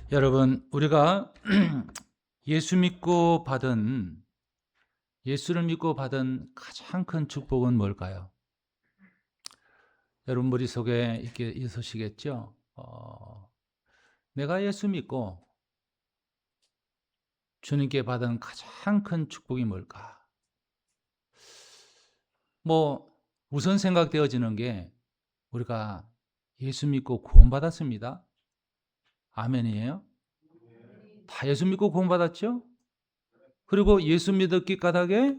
여러분, 우리가 예수를 믿고 받은 가장 큰 축복은 뭘까요? 여러분 머릿속에 이렇게 있으시겠죠? 내가 예수 믿고 주님께 받은 가장 큰 축복이 뭘까? 우선 생각되어지는 게 우리가 예수 믿고 구원받았습니다. 아멘이에요? 다 예수 믿고 구원받았죠? 그리고 예수 믿었기 까닭에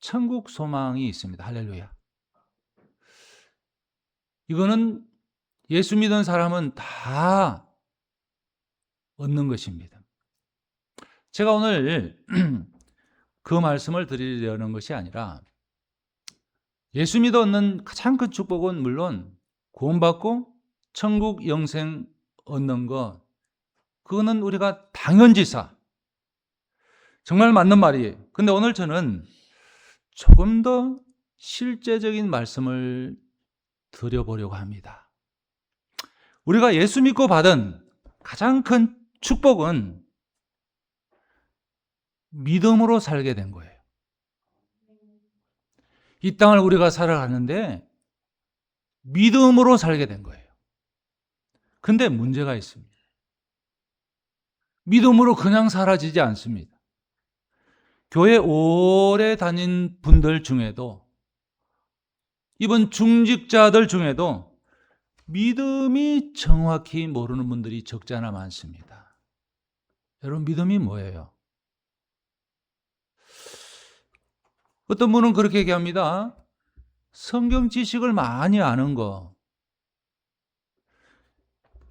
천국 소망이 있습니다. 할렐루야. 이거는 예수 믿은 사람은 다 얻는 것입니다. 제가 오늘 그 말씀을 드리려는 것이 아니라 예수 믿어 얻는 가장 큰 축복은 물론 구원받고 천국 영생 얻는 것, 그거는 우리가 당연지사, 정말 맞는 말이에요. 근데 오늘 저는 조금 더 실제적인 말씀을 드려보려고 합니다. 우리가 예수 믿고 받은 가장 큰 축복은 믿음으로 살게 된 거예요. 이 땅을 우리가 살아가는데 믿음으로 살게 된 거예요. 근데 문제가 있습니다. 믿음으로 그냥 사라지지 않습니다. 교회 오래 다닌 분들 중에도, 이번 중직자들 중에도 믿음이 정확히 모르는 분들이 적지 않아 많습니다. 여러분, 믿음이 뭐예요? 어떤 분은 그렇게 얘기합니다. 성경 지식을 많이 아는 거,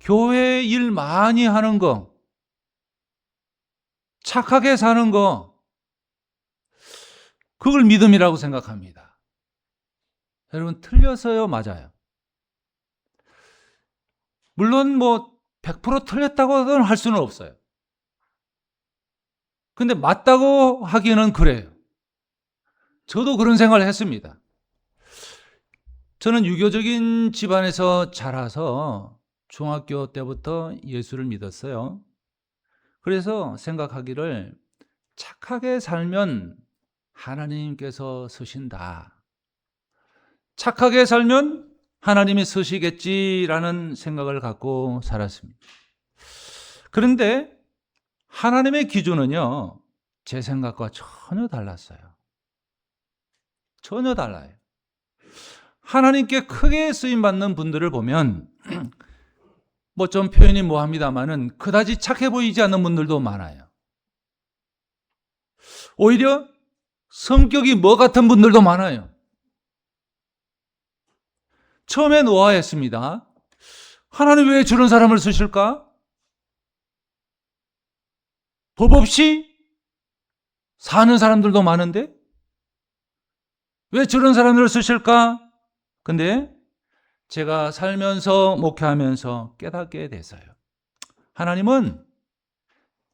교회 일 많이 하는 거, 착하게 사는 거, 그걸 믿음이라고 생각합니다. 여러분, 틀렸어요? 맞아요? 물론 100% 틀렸다고는 할 수는 없어요. 근데 맞다고 하기는 그래요. 저도 그런 생각을 했습니다. 저는 유교적인 집안에서 자라서 중학교 때부터 예수를 믿었어요. 그래서 생각하기를 착하게 살면 하나님께서 서신다. 착하게 살면 하나님이 서시겠지라는 생각을 갖고 살았습니다. 그런데 하나님의 기준은요, 제 생각과 전혀 달랐어요. 전혀 달라요. 하나님께 크게 쓰임받는 분들을 보면 좀 표현이 뭐합니다마는 그다지 착해 보이지 않는 분들도 많아요. 오히려 성격이 뭐 같은 분들도 많아요. 처음엔 의아했습니다. 하나님 왜 저런 사람을 쓰실까? 법 없이 사는 사람들도 많은데 왜 저런 사람들을 쓰실까? 근데 제가 살면서 목회하면서 깨닫게 됐어요. 하나님은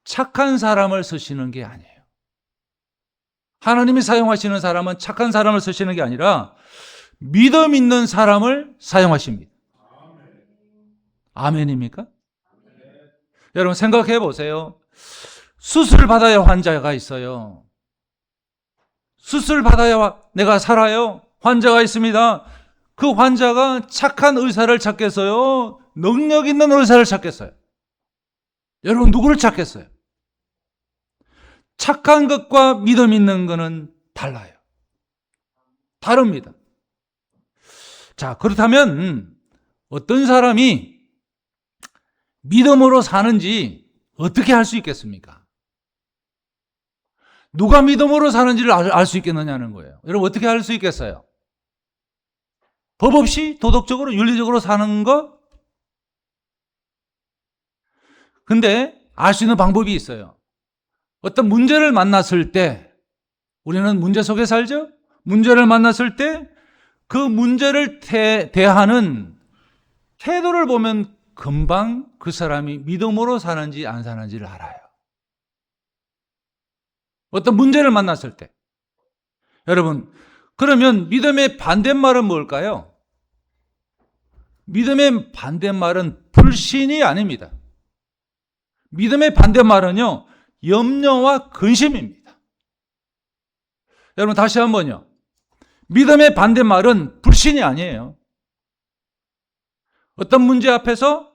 착한 사람을 쓰시는 게 아니에요. 하나님이 사용하시는 사람은 착한 사람을 쓰시는 게 아니라 믿음 있는 사람을 사용하십니다. 아멘입니까? 여러분 생각해 보세요. 수술 받아야 환자가 있어요. 수술 받아야 내가 살아요. 환자가 있습니다. 그 환자가 착한 의사를 찾겠어요? 능력 있는 의사를 찾겠어요? 여러분 누구를 찾겠어요? 착한 것과 믿음 있는 것은 달라요. 다릅니다. 자, 그렇다면 어떤 사람이 믿음으로 사는지 어떻게 알 수 있겠습니까? 누가 믿음으로 사는지를 알 수 있겠느냐는 거예요. 여러분 어떻게 알 수 있겠어요? 법 없이 도덕적으로 윤리적으로 사는 거? 근데 알 수 있는 방법이 있어요. 어떤 문제를 만났을 때, 우리는 문제 속에 살죠? 문제를 만났을 때 그 문제를 대하는 태도를 보면 금방 그 사람이 믿음으로 사는지 안 사는지를 알아요. 어떤 문제를 만났을 때. 여러분, 그러면 믿음의 반대말은 뭘까요? 믿음의 반대말은 불신이 아닙니다. 믿음의 반대말은요, 염려와 근심입니다. 여러분 다시 한번요. 믿음의 반대말은 불신이 아니에요. 어떤 문제 앞에서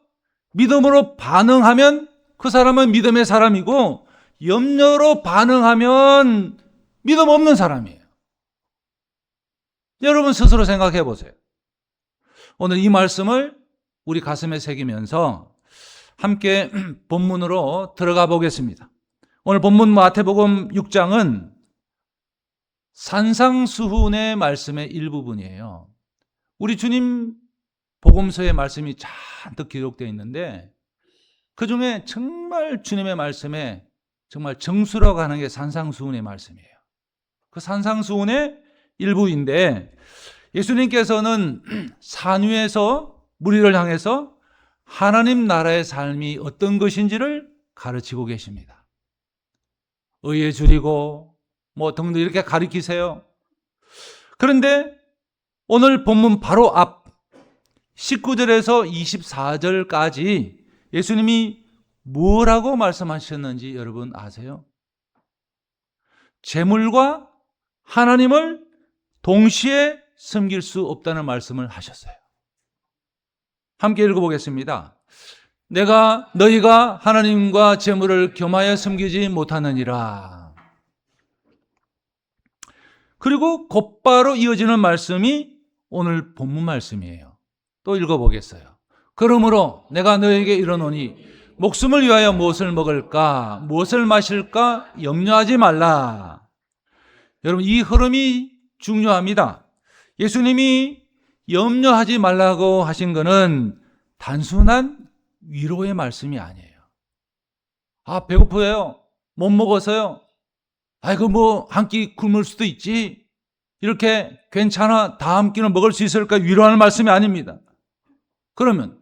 믿음으로 반응하면 그 사람은 믿음의 사람이고, 염려로 반응하면 믿음 없는 사람이에요. 여러분 스스로 생각해 보세요. 오늘 이 말씀을 우리 가슴에 새기면서 함께 본문으로 들어가 보겠습니다. 오늘 본문 마태복음 6장은 산상수훈의 말씀의 일부분이에요. 우리 주님 복음서의 말씀이 잔뜩 기록되어 있는데, 그 중에 정말 주님의 말씀에 정말 정수라고 하는 게 산상수훈의 말씀이에요. 그 산상수훈의 일부인데, 예수님께서는 산 위에서 무리를 향해서 하나님 나라의 삶이 어떤 것인지를 가르치고 계십니다. 의에 줄이고 뭐 등등 이렇게 가르치세요. 그런데 오늘 본문 바로 앞 19절에서 24절까지 예수님이 뭐라고 말씀하셨는지 여러분 아세요? 재물과 하나님을 동시에 섬길 수 없다는 말씀을 하셨어요. 함께 읽어보겠습니다. 너희가 하나님과 재물을 겸하여 섬기지 못하느니라. 그리고 곧바로 이어지는 말씀이 오늘 본문 말씀이에요. 또 읽어보겠어요. 그러므로 내가 너에게 이르노니 목숨을 위하여 무엇을 먹을까 무엇을 마실까 염려하지 말라. 여러분 이 흐름이 중요합니다. 예수님이 염려하지 말라고 하신 것은 단순한 위로의 말씀이 아니에요. 아, 배고파요. 못 먹어서요. 아이고 뭐 한 끼 굶을 수도 있지. 이렇게 괜찮아. 다음 끼는 먹을 수 있을까 위로하는 말씀이 아닙니다. 그러면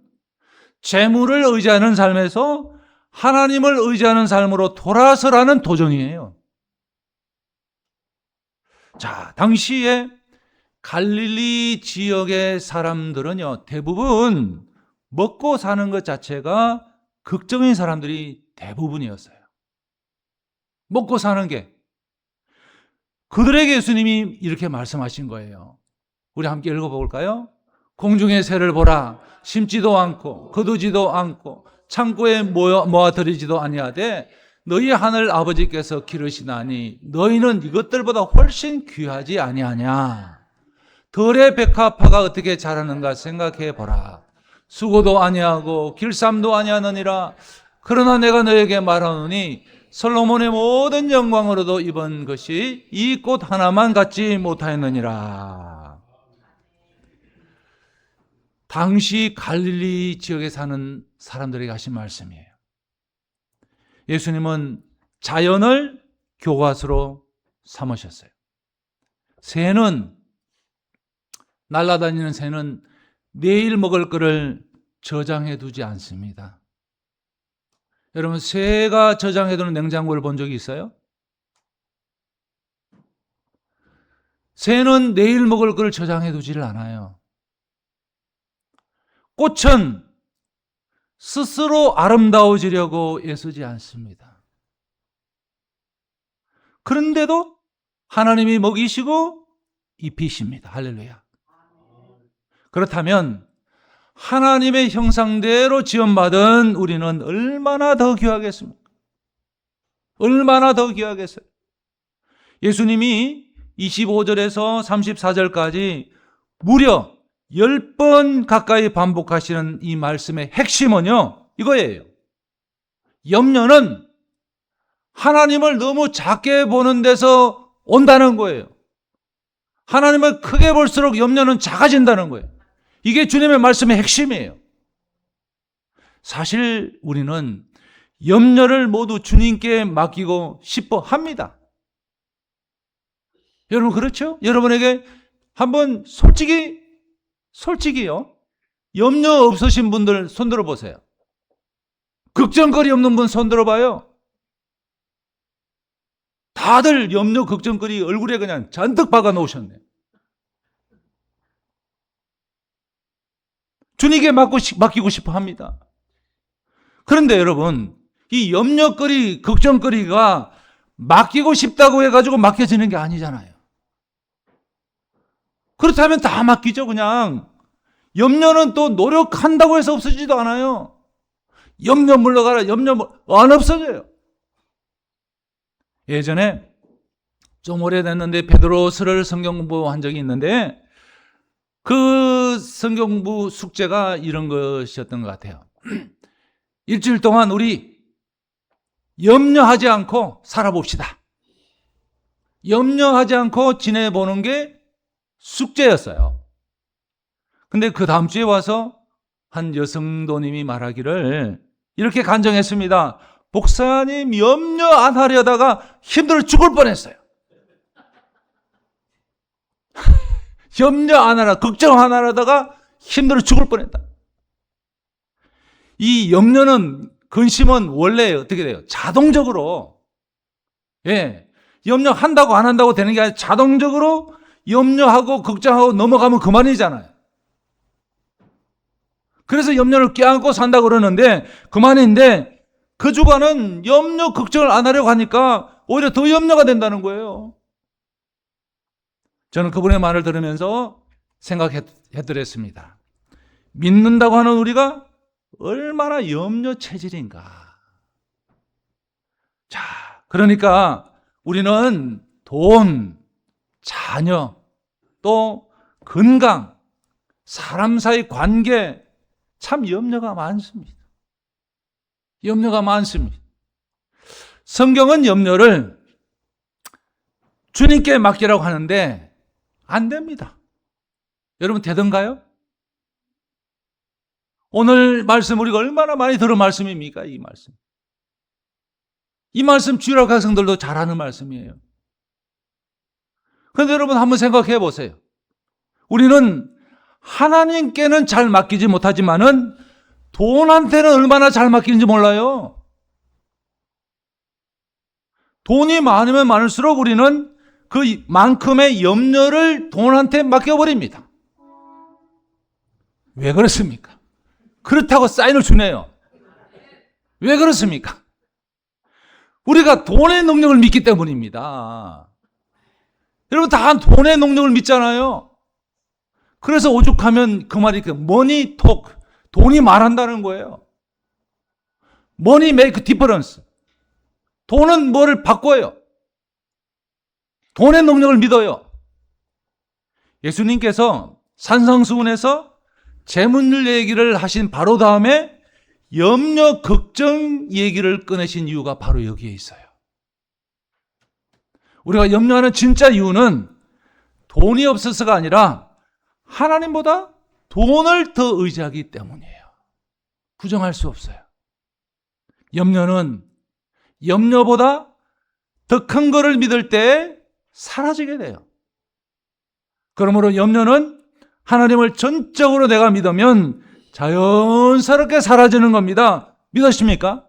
재물을 의지하는 삶에서 하나님을 의지하는 삶으로 돌아서라는 도전이에요. 자, 당시에 갈릴리 지역의 사람들은요, 대부분 먹고 사는 것 자체가 걱정인 사람들이 대부분이었어요. 먹고 사는 게. 그들에게 예수님이 이렇게 말씀하신 거예요. 우리 함께 읽어볼까요? 공중의 새를 보라. 심지도 않고 거두지도 않고 창고에 모아들이지도 아니하되 너희 하늘 아버지께서 기르시나니 너희는 이것들보다 훨씬 귀하지 아니하냐. 들의 백합화가 어떻게 자라는가 생각해 보라. 수고도 아니하고 길쌈도 아니하느니라. 그러나 내가 너에게 말하노니 솔로몬의 모든 영광으로도 입은 것이 이 꽃 하나만 갖지 못하였느니라. 당시 갈릴리 지역에 사는 사람들에게 하신 말씀이에요. 예수님은 자연을 교과서로 삼으셨어요. 날아다니는 새는 내일 먹을 것을 저장해 두지 않습니다. 여러분, 새가 저장해 두는 냉장고를 본 적이 있어요? 새는 내일 먹을 것을 저장해 두지를 않아요. 꽃은 스스로 아름다워지려고 애쓰지 않습니다. 그런데도 하나님이 먹이시고 입히십니다. 할렐루야. 그렇다면 하나님의 형상대로 지원받은 우리는 얼마나 더 귀하겠습니까? 얼마나 더 귀하겠어요? 예수님이 25절에서 34절까지 무려 10번 가까이 반복하시는 이 말씀의 핵심은요, 이거예요. 염려는 하나님을 너무 작게 보는 데서 온다는 거예요. 하나님을 크게 볼수록 염려는 작아진다는 거예요. 이게 주님의 말씀의 핵심이에요. 사실 우리는 염려를 모두 주님께 맡기고 싶어 합니다. 여러분 그렇죠? 여러분에게 한번 솔직히요. 염려 없으신 분들 손 들어보세요. 걱정거리 없는 분 손 들어봐요. 다들 염려 걱정거리 얼굴에 그냥 잔뜩 박아 놓으셨네. 주님께 맡기고 싶어 합니다. 그런데 여러분, 이 염려거리, 걱정거리가 맡기고 싶다고 해가지고 맡겨지는 게 아니잖아요. 그렇다면 다 맡기죠, 그냥. 염려는 또 노력한다고 해서 없어지지도 않아요. 염려 물러가라, 안 없어져요. 예전에 좀 오래됐는데 베드로서를 성경 공부한 적이 있는데 그 성경 공부 숙제가 이런 것이었던 것 같아요. 일주일 동안 우리 염려하지 않고 살아봅시다. 염려하지 않고 지내보는 게 숙제였어요. 근데 그 다음 주에 와서 한 여성도님이 말하기를 이렇게 간증했습니다. 목사님, 염려 안 하려다가 힘들어 죽을 뻔했어요. 염려 안 하라, 걱정 안 하려다가 힘들어 죽을 뻔했다. 이 염려는, 근심은 원래 어떻게 돼요? 자동적으로, 염려한다고 안 한다고 되는 게 아니라 자동적으로 염려하고 걱정하고 넘어가면 그만이잖아요. 그래서 염려를 껴안고 산다고 그러는데 그만인데 그 주간은 염려, 걱정을 안 하려고 하니까 오히려 더 염려가 된다는 거예요. 저는 그분의 말을 들으면서 생각했더랬습니다. 믿는다고 하는 우리가 얼마나 염려 체질인가. 자, 그러니까 우리는 돈, 자녀, 또 건강, 사람 사이 관계, 참 염려가 많습니다. 염려가 많습니다. 성경은 염려를 주님께 맡기라고 하는데 안 됩니다. 여러분 되던가요? 오늘 말씀 우리가 얼마나 많이 들은 말씀입니까? 이 말씀. 이 말씀 주일학 학생들도 잘 아는 말씀이에요. 그런데 여러분 한번 생각해 보세요. 우리는 하나님께는 잘 맡기지 못하지만은 돈한테는 얼마나 잘 맡기는지 몰라요. 돈이 많으면 많을수록 우리는 그만큼의 염려를 돈한테 맡겨버립니다. 왜 그렇습니까? 그렇다고 사인을 주네요. 왜 그렇습니까? 우리가 돈의 능력을 믿기 때문입니다. 여러분 다 돈의 능력을 믿잖아요. 그래서 오죽하면 그 말이 머니 톡, 돈이 말한다는 거예요. 머니 메이크 디퍼런스. 돈은 뭐를 바꿔요. 돈의 능력을 믿어요. 예수님께서 산상수훈에서 재물 얘기를 하신 바로 다음에 염려, 걱정 얘기를 꺼내신 이유가 바로 여기에 있어요. 우리가 염려하는 진짜 이유는 돈이 없어서가 아니라 하나님보다 돈을 더 의지하기 때문이에요. 부정할 수 없어요. 염려는 염려보다 더 큰 거를 믿을 때 사라지게 돼요. 그러므로 염려는 하나님을 전적으로 내가 믿으면 자연스럽게 사라지는 겁니다. 믿으십니까?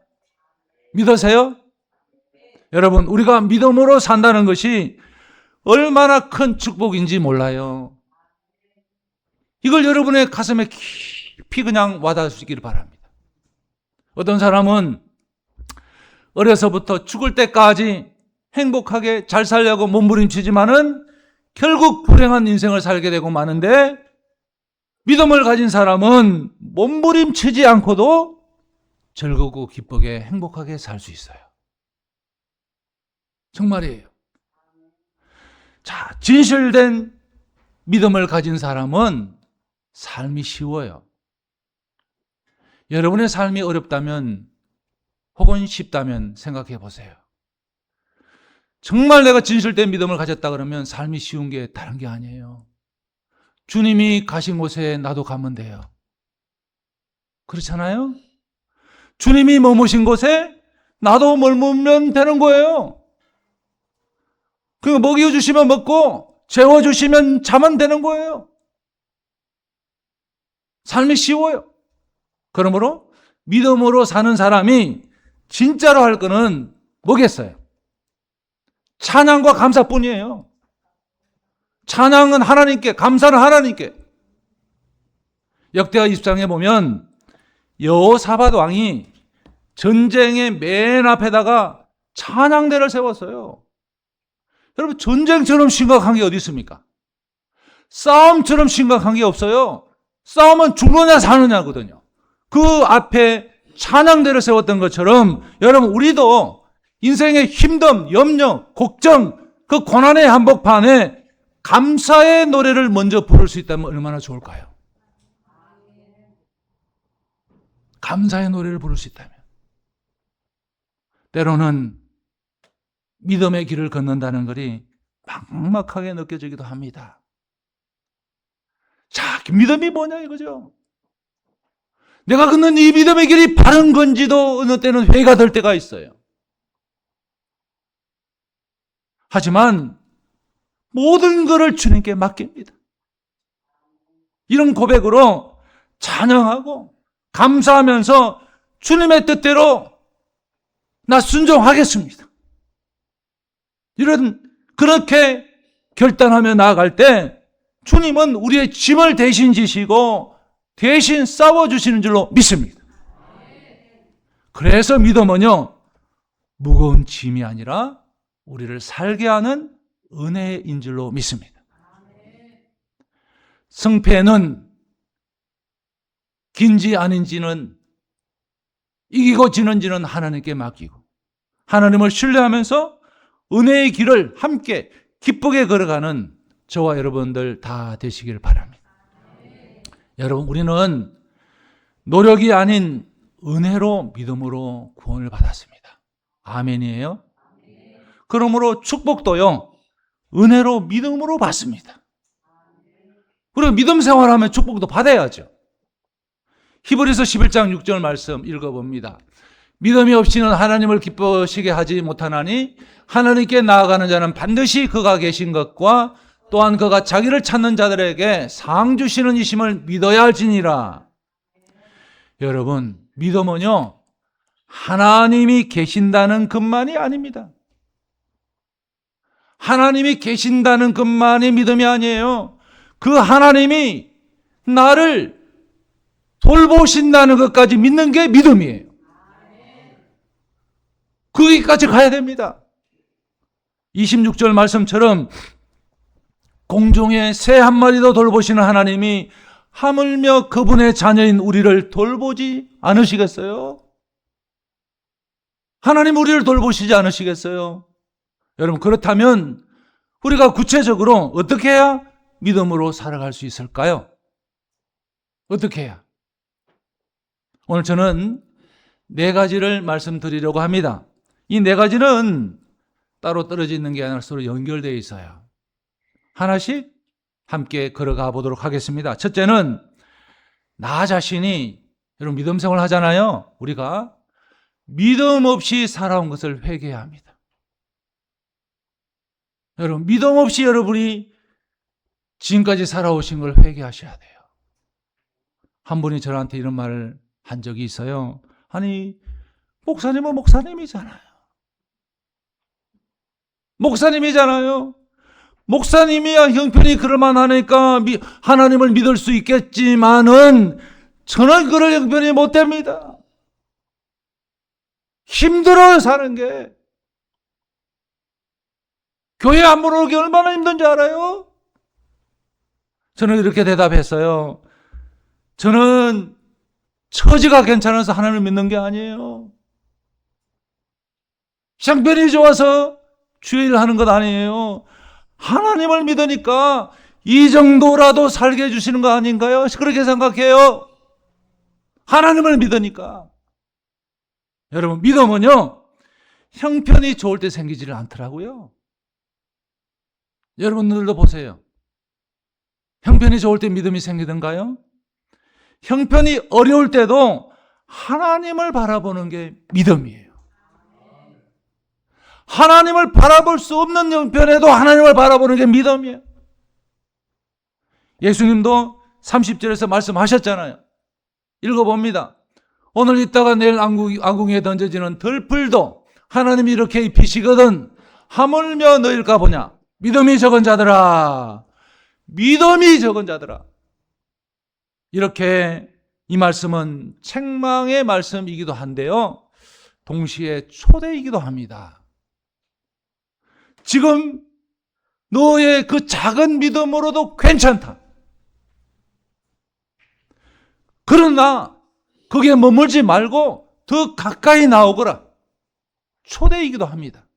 믿으세요? 여러분, 우리가 믿음으로 산다는 것이 얼마나 큰 축복인지 몰라요. 이걸 여러분의 가슴에 깊이 그냥 와닿으시기를 바랍니다. 어떤 사람은 어려서부터 죽을 때까지 행복하게 잘 살려고 몸부림치지만은 결국 불행한 인생을 살게 되고 마는데, 믿음을 가진 사람은 몸부림치지 않고도 즐겁고 기쁘게 행복하게 살 수 있어요. 정말이에요. 자, 진실된 믿음을 가진 사람은 삶이 쉬워요. 여러분의 삶이 어렵다면 혹은 쉽다면 생각해 보세요. 정말 내가 진실된 믿음을 가졌다 그러면 삶이 쉬운 게 다른 게 아니에요. 주님이 가신 곳에 나도 가면 돼요. 그렇잖아요? 주님이 머무신 곳에 나도 머물면 되는 거예요. 그러니까 먹여주시면 먹고 재워주시면 자면 되는 거예요. 삶이 쉬워요. 그러므로 믿음으로 사는 사람이 진짜로 할 거는 뭐겠어요? 찬양과 감사뿐이에요. 찬양은 하나님께, 감사는 하나님께. 역대하 24장에 보면 여호사밧 왕이 전쟁의 맨 앞에다가 찬양대를 세웠어요. 여러분, 전쟁처럼 심각한 게 어디 있습니까? 싸움처럼 심각한 게 없어요. 싸움은 죽느냐 사느냐거든요. 그 앞에 찬양대를 세웠던 것처럼 여러분, 우리도 인생의 힘듦, 염려, 걱정, 그 고난의 한복판에 감사의 노래를 먼저 부를 수 있다면 얼마나 좋을까요? 감사의 노래를 부를 수 있다면. 때로는 믿음의 길을 걷는다는 것이 막막하게 느껴지기도 합니다. 자, 믿음이 뭐냐 이거죠. 내가 걷는 이 믿음의 길이 바른 건지도 어느 때는 회의가 될 때가 있어요. 하지만 모든 것을 주님께 맡깁니다. 이런 고백으로 찬양하고 감사하면서 주님의 뜻대로 나 순종하겠습니다. 그렇게 결단하며 나아갈 때 주님은 우리의 짐을 대신 지시고 대신 싸워주시는 줄로 믿습니다. 그래서 믿음은요, 무거운 짐이 아니라 우리를 살게 하는 은혜인 줄로 믿습니다. 승패는 긴지 아닌지는, 이기고 지는지는 하나님께 맡기고 하나님을 신뢰하면서 은혜의 길을 함께 기쁘게 걸어가는 저와 여러분들 다 되시길 바랍니다. 여러분, 우리는 노력이 아닌 은혜로 믿음으로 구원을 받았습니다. 아멘이에요? 그러므로 축복도요, 은혜로 믿음으로 받습니다. 그리고 믿음 생활하면 축복도 받아야죠. 히브리서 11장 6절 말씀 읽어봅니다. 믿음이 없이는 하나님을 기쁘시게 하지 못하나니 하나님께 나아가는 자는 반드시 그가 계신 것과 또한 그가 자기를 찾는 자들에게 상 주시는 이심을 믿어야 할지니라. 여러분, 믿음은요, 하나님이 계신다는 것만이 아닙니다. 하나님이 계신다는 것만이 믿음이 아니에요. 그 하나님이 나를 돌보신다는 것까지 믿는 게 믿음이에요. 거기까지 가야 됩니다. 26절 말씀처럼 공중에 새 한 마리도 돌보시는 하나님이 하물며 그분의 자녀인 우리를 돌보지 않으시겠어요? 하나님 우리를 돌보시지 않으시겠어요? 여러분, 그렇다면 우리가 구체적으로 어떻게 해야 믿음으로 살아갈 수 있을까요? 어떻게 해야? 오늘 저는 4가지를 말씀드리려고 합니다. 이 4가지는 따로 떨어져 있는 게 아니라 서로 연결되어 있어요. 하나씩 함께 걸어가 보도록 하겠습니다. 첫째는 나 자신이, 여러분 믿음 생활 하잖아요. 우리가 믿음 없이 살아온 것을 회개해야 합니다. 여러분, 믿음 없이 여러분이 지금까지 살아오신 걸 회개하셔야 돼요. 한 분이 저한테 이런 말을 한 적이 있어요. 아니, 목사님은 목사님이잖아요. 목사님이잖아요. 목사님이야 형편이 그럴만하니까 하나님을 믿을 수 있겠지만은 저는 그럴 형편이 못 됩니다. 힘들어요, 사는 게. 교회 안 보러오기 얼마나 힘든지 알아요? 저는 이렇게 대답했어요. 저는 처지가 괜찮아서 하나님을 믿는 게 아니에요. 형편이 좋아서 주의를 하는 것 아니에요. 하나님을 믿으니까 이 정도라도 살게 해주시는 거 아닌가요? 그렇게 생각해요. 하나님을 믿으니까. 여러분, 믿음은요, 형편이 좋을 때 생기지를 않더라고요. 여러분들도 보세요. 형편이 좋을 때 믿음이 생기던가요? 형편이 어려울 때도 하나님을 바라보는 게 믿음이에요. 하나님을 바라볼 수 없는 형편에도 하나님을 바라보는 게 믿음이에요. 예수님도 30절에서 말씀하셨잖아요. 읽어봅니다. 오늘 있다가 내일 안궁에 던져지는 들풀도 하나님이 이렇게 입히시거든 하물며 너일까 보냐. 믿음이 적은 자들아, 믿음이 적은 자들아. 이렇게 이 말씀은 책망의 말씀이기도 한데요. 동시에 초대이기도 합니다. 지금 너의 그 작은 믿음으로도 괜찮다. 그러나 거기에 머물지 말고 더 가까이 나오거라. 초대이기도 합니다.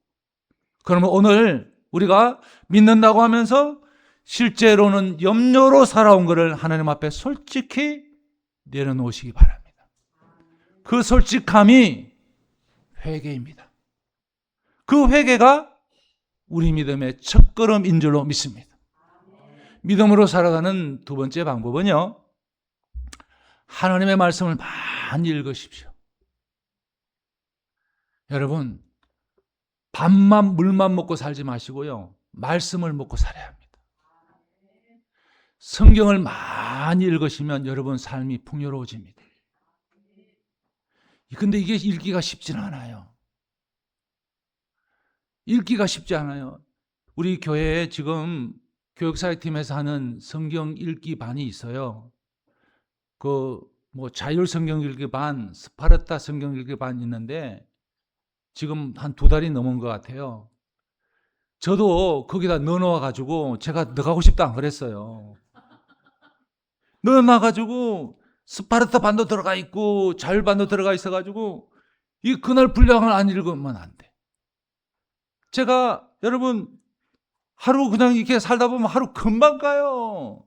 그러면 오늘 우리가 믿는다고 하면서 실제로는 염려로 살아온 것을 하나님 앞에 솔직히 내려놓으시기 바랍니다. 그 솔직함이 회개입니다. 그 회개가 우리 믿음의 첫걸음인 줄로 믿습니다. 믿음으로 살아가는 두 번째 방법은요, 하나님의 말씀을 많이 읽으십시오. 여러분, 밥만 물만 먹고 살지 마시고요, 말씀을 먹고 살아야 합니다. 성경을 많이 읽으시면 여러분 삶이 풍요로워집니다. 근데 이게 읽기가 쉽지는 않아요. 읽기가 쉽지 않아요. 우리 교회에 지금 교육사회팀에서 하는 성경 읽기 반이 있어요. 자율 성경 읽기 반, 스파르타 성경 읽기 반 있는데 지금 한 2달이 넘은 것 같아요. 저도 거기다 넣어놔가지고 제가 나가고 싶다 안 그랬어요. 넣어놔가지고 스파르타 반도 들어가 있고 자율 반도 들어가 있어가지고 그날 분량을 안 읽으면 안 돼. 제가 여러분 하루 그냥 이렇게 살다 보면 하루 금방 가요.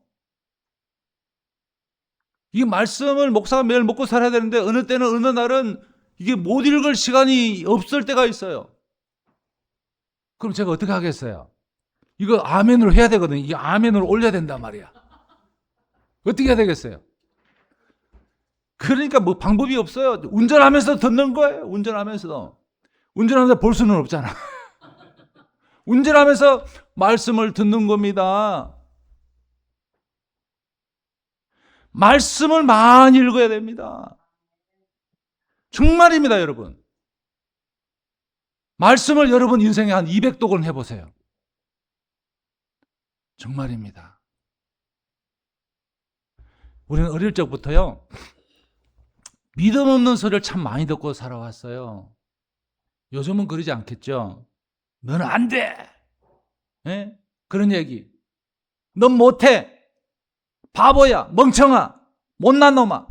이 말씀을 목사가 매일 먹고 살아야 되는데 어느 때는 어느 날은 이게 못 읽을 시간이 없을 때가 있어요. 그럼 제가 어떻게 하겠어요? 이거 아멘으로 해야 되거든요. 이게 아멘으로 올려야 된단 말이야. 어떻게 해야 되겠어요? 그러니까 뭐 방법이 없어요. 운전하면서 듣는 거예요. 운전하면서 볼 수는 없잖아. 운전하면서 말씀을 듣는 겁니다. 말씀을 많이 읽어야 됩니다. 정말입니다, 여러분. 말씀을 여러분 인생에 한 200독은 해보세요. 정말입니다. 우리는 어릴 적부터요, 믿음 없는 소리를 참 많이 듣고 살아왔어요. 요즘은 그러지 않겠죠? 너는 안 돼! 예? 그런 얘기. 넌 못해! 바보야! 멍청아! 못난 놈아!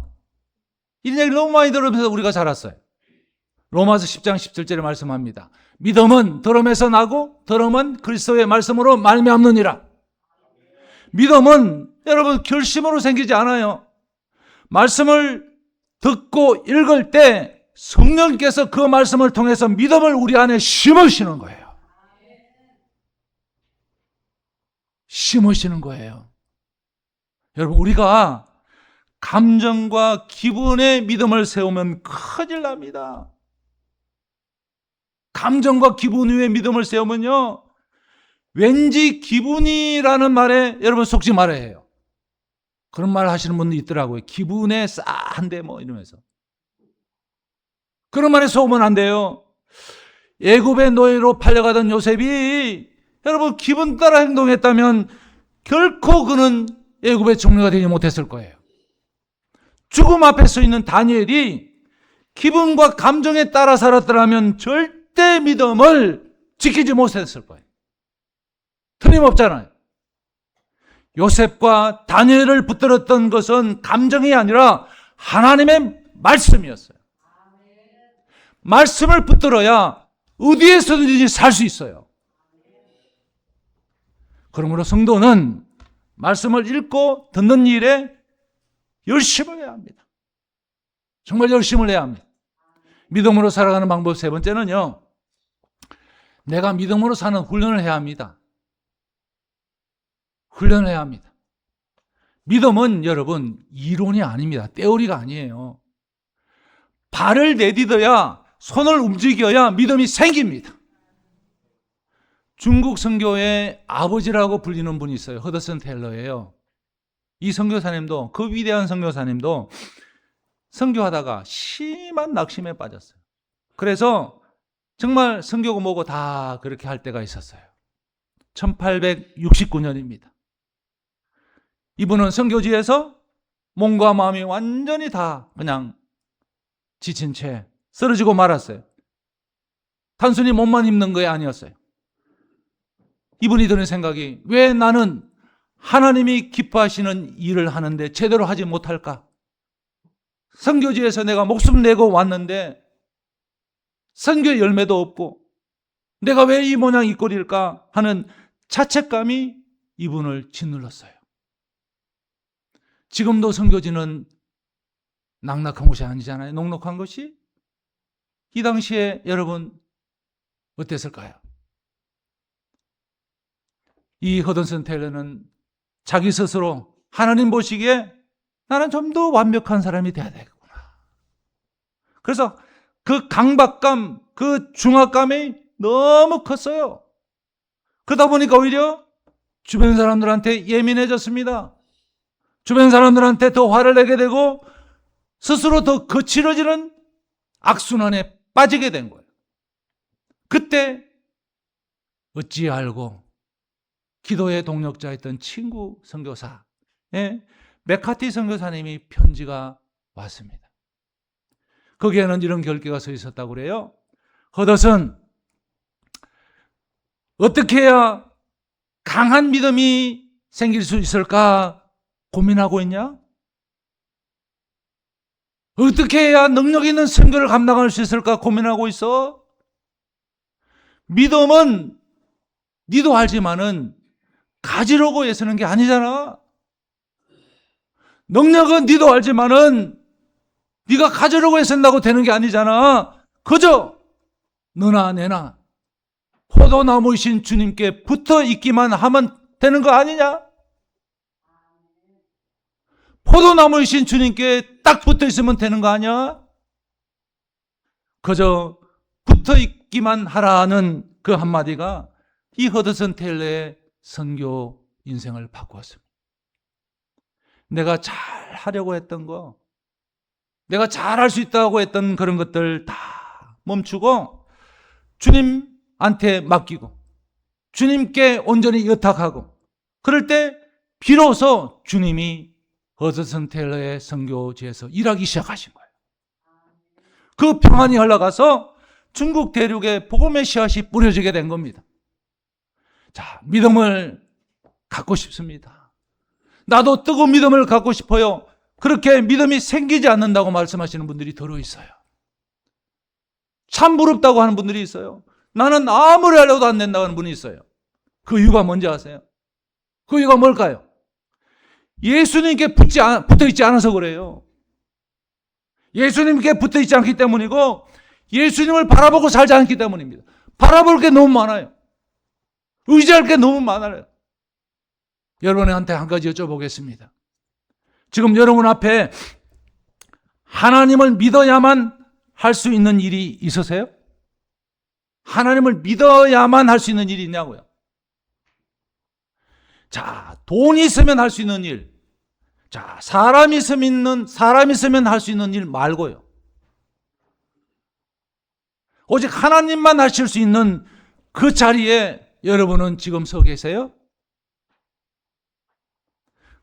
이런 얘기 너무 많이 들으면서 우리가 자랐어요. 로마서 10장 17절에 말씀합니다. 믿음은 들음에서 나고 들음은 그리스도의 말씀으로 말미암느니라. 믿음은 여러분 결심으로 생기지 않아요. 말씀을 듣고 읽을 때 성령께서 그 말씀을 통해서 믿음을 우리 안에 심으시는 거예요. 심으시는 거예요. 여러분, 우리가 감정과 기분의 믿음을 세우면 큰일 납니다. 감정과 기분 위에 믿음을 세우면요, 왠지 기분이라는 말에 여러분 속지 말아야 해요. 그런 말 하시는 분도 있더라고요. 기분에 싸한데 뭐 이러면서. 그런 말에 속으면 안 돼요. 애굽의 노예로 팔려가던 요셉이 여러분 기분 따라 행동했다면 결코 그는 애굽의 종려가 되지 못했을 거예요. 죽음 앞에 서 있는 다니엘이 기분과 감정에 따라 살았더라면 절대 믿음을 지키지 못했을 거예요. 틀림없잖아요. 요셉과 다니엘을 붙들었던 것은 감정이 아니라 하나님의 말씀이었어요. 말씀을 붙들어야 어디에서든지 살 수 있어요. 그러므로 성도는 말씀을 읽고 듣는 일에 열심을 해야 합니다. 정말 열심을 해야 합니다. 믿음으로 살아가는 방법 세 번째는요, 내가 믿음으로 사는 훈련을 해야 합니다. 훈련을 해야 합니다. 믿음은 여러분 이론이 아닙니다. 때우리가 아니에요. 발을 내딛어야, 손을 움직여야 믿음이 생깁니다. 중국 선교의 아버지라고 불리는 분이 있어요. 허드슨 테일러예요. 이 선교사님도, 그 위대한 선교사님도 선교하다가 심한 낙심에 빠졌어요. 그래서 정말 선교고 뭐고 다 그렇게 할 때가 있었어요. 1869년입니다. 이분은 선교지에서 몸과 마음이 완전히 다 그냥 지친 채 쓰러지고 말았어요. 단순히 몸만 입는 게 아니었어요. 이분이 드는 생각이, 왜 나는 하나님이 기뻐하시는 일을 하는데 제대로 하지 못할까? 선교지에서 내가 목숨 내고 왔는데 선교 열매도 없고 내가 왜 이 모양 이 꼴일까 하는 자책감이 이분을 짓눌렀어요. 지금도 선교지는 낙낙한 곳이 아니잖아요. 녹록한 것이. 이 당시에 여러분 어땠을까요? 이 허든슨 테일러는 자기 스스로 하나님 보시기에 나는 좀 더 완벽한 사람이 돼야 되겠구나. 그래서 그 강박감, 그 중압감이 너무 컸어요. 그러다 보니까 오히려 주변 사람들한테 예민해졌습니다. 주변 사람들한테 더 화를 내게 되고 스스로 더 거칠어지는 악순환에 빠지게 된 거예요. 그때 어찌 알고 기도의 동력자였던 친구 선교사, 메카티 선교사님이 편지가 왔습니다. 거기에는 이런 결계가 써 있었다고 그래요. 허덧은 어떻게 해야 강한 믿음이 생길 수 있을까 고민하고 있냐? 어떻게 해야 능력 있는 선교를 감당할 수 있을까 고민하고 있어? 믿음은 니도 알지만은 가지려고 애쓰는 게 아니잖아. 능력은 니도 알지만은 네가 가지려고 애쓴다고 되는 게 아니잖아. 그저 너나 내나 포도나무이신 주님께 붙어 있기만 하면 되는 거 아니냐? 포도나무이신 주님께 딱 붙어 있으면 되는 거 아니야? 그저 붙어 있기만 하라는 그 한마디가 이 허드슨 테일러의 선교 인생을 바꾸었습니다. 내가 잘 하려고 했던 거, 내가 잘할 수 있다고 했던 그런 것들 다 멈추고 주님한테 맡기고 주님께 온전히 의탁하고, 그럴 때 비로소 주님이 허드슨 테일러의 선교지에서 일하기 시작하신 거예요. 그 평안이 흘러가서 중국 대륙에 복음의 씨앗이 뿌려지게 된 겁니다. 자, 믿음을 갖고 싶습니다. 나도 뜨거운 믿음을 갖고 싶어요. 그렇게 믿음이 생기지 않는다고 말씀하시는 분들이 더러 있어요. 참 부럽다고 하는 분들이 있어요. 나는 아무리 하려도 안 된다고 하는 분이 있어요. 그 이유가 뭔지 아세요? 그 이유가 뭘까요? 예수님께 붙어 있지 않아서 그래요. 예수님께 붙어 있지 않기 때문이고 예수님을 바라보고 살지 않기 때문입니다. 바라볼 게 너무 많아요. 의지할 게 너무 많아요. 여러분한테 한 가지 여쭤보겠습니다. 지금 여러분 앞에 하나님을 믿어야만 할 수 있는 일이 있으세요? 하나님을 믿어야만 할 수 있는 일이 있냐고요? 자, 돈이 있으면 할 수 있는 일. 자, 사람 있으면 할 수 있는 일 말고요. 오직 하나님만 하실 수 있는 그 자리에 여러분은 지금 서 계세요?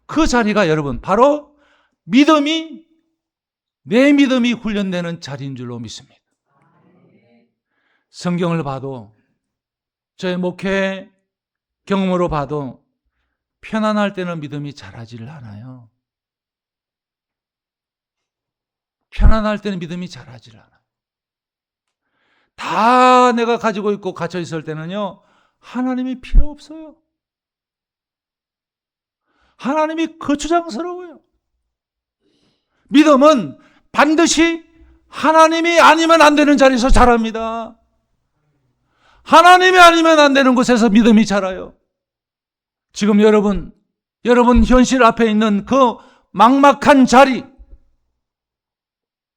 그 자리가 여러분 바로 내 믿음이 훈련되는 자리인 줄로 믿습니다. 성경을 봐도 저의 목회 경험으로 봐도 편안할 때는 믿음이 자라지를 않아요. 편안할 때는 믿음이 자라지를 않아요. 다 내가 가지고 있고 갇혀 있을 때는요, 하나님이 필요 없어요. 하나님이 거추장스러워요. 믿음은 반드시 하나님이 아니면 안 되는 자리에서 자랍니다. 하나님이 아니면 안 되는 곳에서 믿음이 자라요. 지금 여러분 현실 앞에 있는 그 막막한 자리,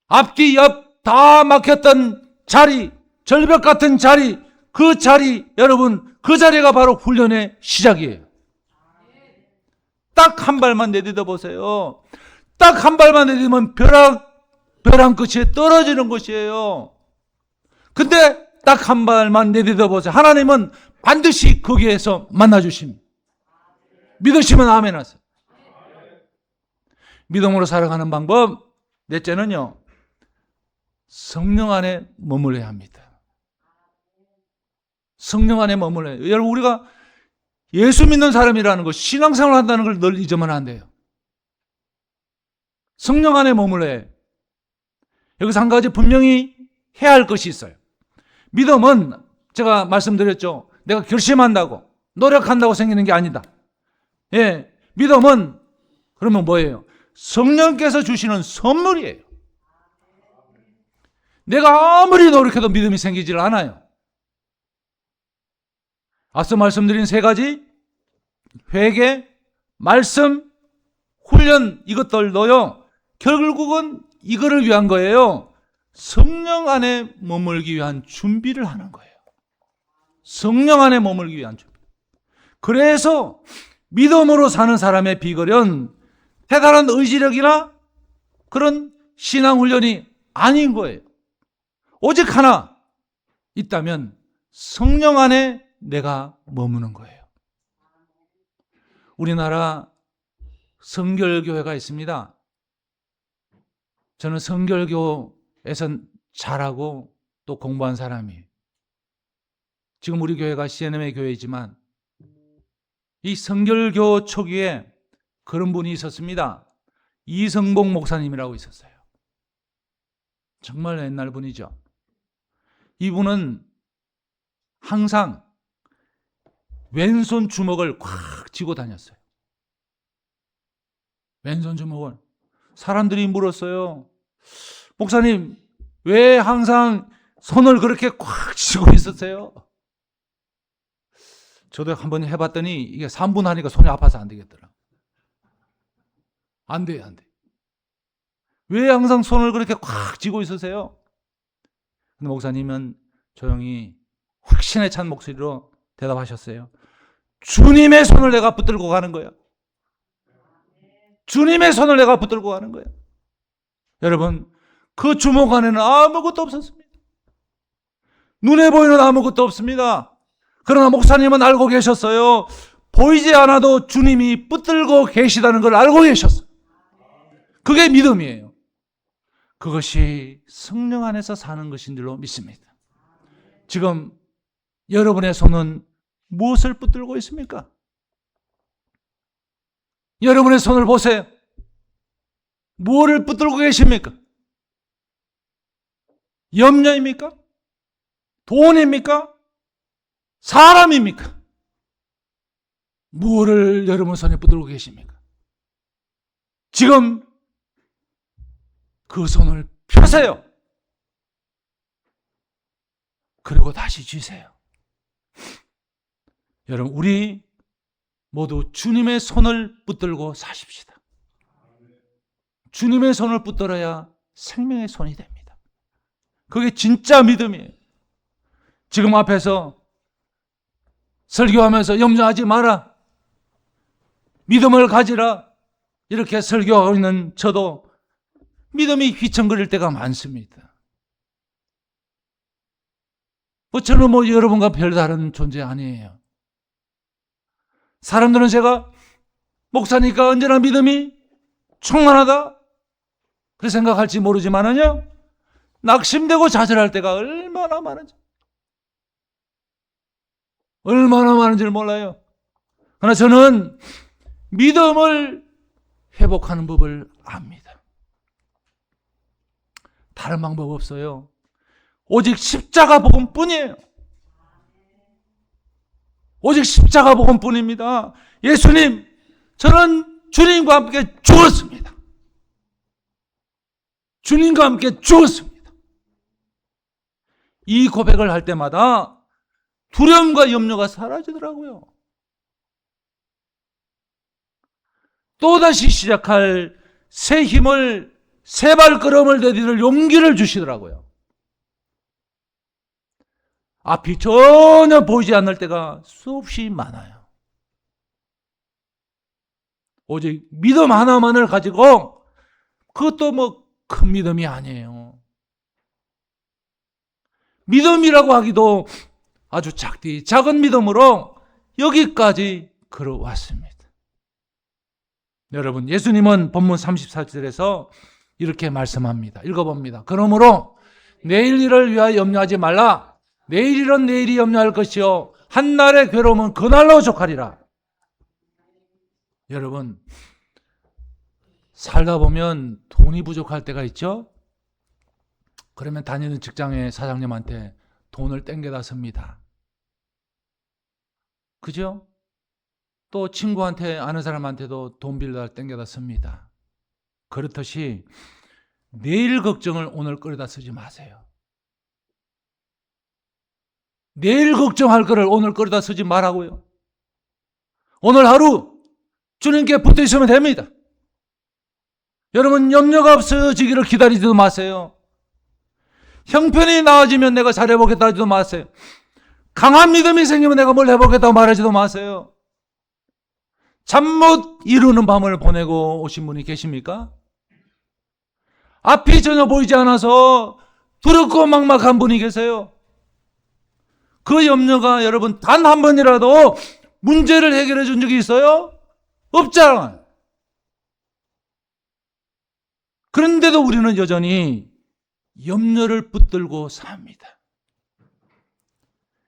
앞뒤 옆 다 막혔던 자리, 절벽 같은 자리, 그 자리, 여러분, 그 자리가 바로 훈련의 시작이에요. 딱 한 발만 내딛어 보세요. 딱 한 발만 내딛으면 벼랑 끝에 떨어지는 것이에요. 근데 딱 한 발만 내딛어 보세요. 하나님은 반드시 거기에서 만나주십니다. 믿으시면 아멘 하세요. 믿음으로 살아가는 방법, 넷째는요, 성령 안에 머물러야 합니다. 성령 안에 머물러요. 여러분, 우리가 예수 믿는 사람이라는 것, 신앙생활 한다는 걸 늘 잊으면 안 돼요. 성령 안에 머물러요. 여기서 한 가지 분명히 해야 할 것이 있어요. 믿음은 제가 말씀드렸죠. 내가 결심한다고, 노력한다고 생기는 게 아니다. 예, 믿음은 그러면 뭐예요? 성령께서 주시는 선물이에요. 내가 아무리 노력해도 믿음이 생기질 않아요. 앞서 말씀드린 세 가지, 회개, 말씀, 훈련, 이것들도요, 결국은 이거를 위한 거예요. 성령 안에 머물기 위한 준비를 하는 거예요. 성령 안에 머물기 위한 준비. 그래서 믿음으로 사는 사람의 비결은 대단한 의지력이나 그런 신앙훈련이 아닌 거예요. 오직 하나 있다면 성령 안에 내가 머무는 거예요. 우리나라 성결교회가 있습니다. 저는 성결교에서 자라고 또 공부한 사람이에요. 지금 우리 교회가 CNM의 교회이지만 이 성결교 초기에 그런 분이 있었습니다. 이성복 목사님이라고 있었어요. 정말 옛날 분이죠. 이분은 항상 왼손 주먹을 꽉 쥐고 다녔어요. 왼손 주먹을. 사람들이 물었어요. 목사님, 왜 항상 손을 그렇게 꽉 쥐고 있었어요? 저도 한번 해봤더니 이게 3분 하니까 손이 아파서 안 되겠더라. 안 돼요, 안 돼. 왜 항상 손을 그렇게 꽉 쥐고 있으세요? 근데 목사님은 조용히 확신에 찬 목소리로 대답하셨어요. 주님의 손을 내가 붙들고 가는 거야. 주님의 손을 내가 붙들고 가는 거야. 여러분, 그 주먹 안에는 아무것도 없었습니다. 눈에 보이는 아무것도 없습니다. 그러나 목사님은 알고 계셨어요. 보이지 않아도 주님이 붙들고 계시다는 걸 알고 계셨어요. 그게 믿음이에요. 그것이 성령 안에서 사는 것인 줄로 믿습니다. 지금 여러분의 손은 무엇을 붙들고 있습니까? 여러분의 손을 보세요. 무엇을 붙들고 계십니까? 염려입니까? 돈입니까? 사람입니까? 무엇을 여러분 손에 붙들고 계십니까? 지금 그 손을 펴세요. 그리고 다시 쥐세요. 여러분, 우리 모두 주님의 손을 붙들고 사십시다. 주님의 손을 붙들어야 생명의 손이 됩니다. 그게 진짜 믿음이에요. 지금 앞에서 설교하면서 염려하지 마라, 믿음을 가지라, 이렇게 설교하고 있는 저도 믿음이 휘청거릴 때가 많습니다. 저는 여러분과 별다른 존재 아니에요. 사람들은 제가 목사니까 언제나 믿음이 충만하다 그렇게 생각할지 모르지만은요, 낙심되고 좌절할 때가 얼마나 많은지를 몰라요. 그러나 저는 믿음을 회복하는 법을 압니다. 다른 방법 없어요. 오직 십자가 복음뿐이에요. 오직 십자가 복음뿐입니다. 예수님, 저는 주님과 함께 죽었습니다. 주님과 함께 죽었습니다. 이 고백을 할 때마다 두려움과 염려가 사라지더라고요. 또다시 시작할 새 힘을, 새 발걸음을 내디딜 용기를 주시더라고요. 앞이 전혀 보이지 않을 때가 수없이 많아요. 오직 믿음 하나만을 가지고, 그것도 큰 믿음이 아니에요. 믿음이라고 하기도 아주 작은 믿음으로 여기까지 걸어왔습니다. 여러분, 예수님은 본문 34절에서 이렇게 말씀합니다. 읽어봅니다. 그러므로 내일 일을 위하여 염려하지 말라. 내일이란 내일이 염려할 것이요 한날의 괴로움은 그날로 족하리라. 여러분, 살다 보면 돈이 부족할 때가 있죠. 그러면 다니는 직장의 사장님한테 돈을 땡겨다 씁니다. 그죠? 또 친구한테, 아는 사람한테도 돈 빌려 땡겨다 씁니다. 그렇듯이 내일 걱정을 오늘 끌어다 쓰지 마세요. 내일 걱정할 거를 오늘 끌어다 쓰지 말라고요. 오늘 하루 주님께 붙어 있으면 됩니다. 여러분, 염려가 없어지기를 기다리지도 마세요. 형편이 나아지면 내가 잘해보겠다 하지도 마세요. 강한 믿음이 생기면 내가 뭘 해보겠다고 말하지도 마세요. 잠 못 이루는 밤을 보내고 오신 분이 계십니까? 앞이 전혀 보이지 않아서 두렵고 막막한 분이 계세요. 그 염려가 여러분 단 한 번이라도 문제를 해결해 준 적이 있어요? 없잖아요. 그런데도 우리는 여전히 염려를 붙들고 삽니다.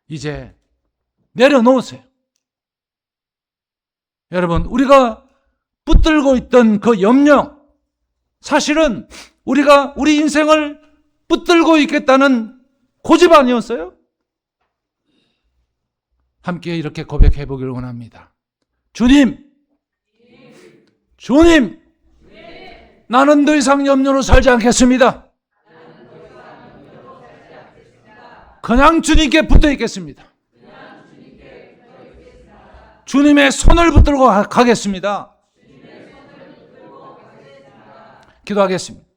이제 내려놓으세요. 여러분, 우리가 붙들고 있던 그 염려, 사실은 우리가 우리 인생을 붙들고 있겠다는 고집 아니었어요? 함께 이렇게 고백해 보기를 원합니다. 주님, 주님, 나는 더 이상 염려로 살지 않겠습니다. 그냥 주님께 붙어 있겠습니다. 주님의 손을 붙들고 가겠습니다. 기도하겠습니다.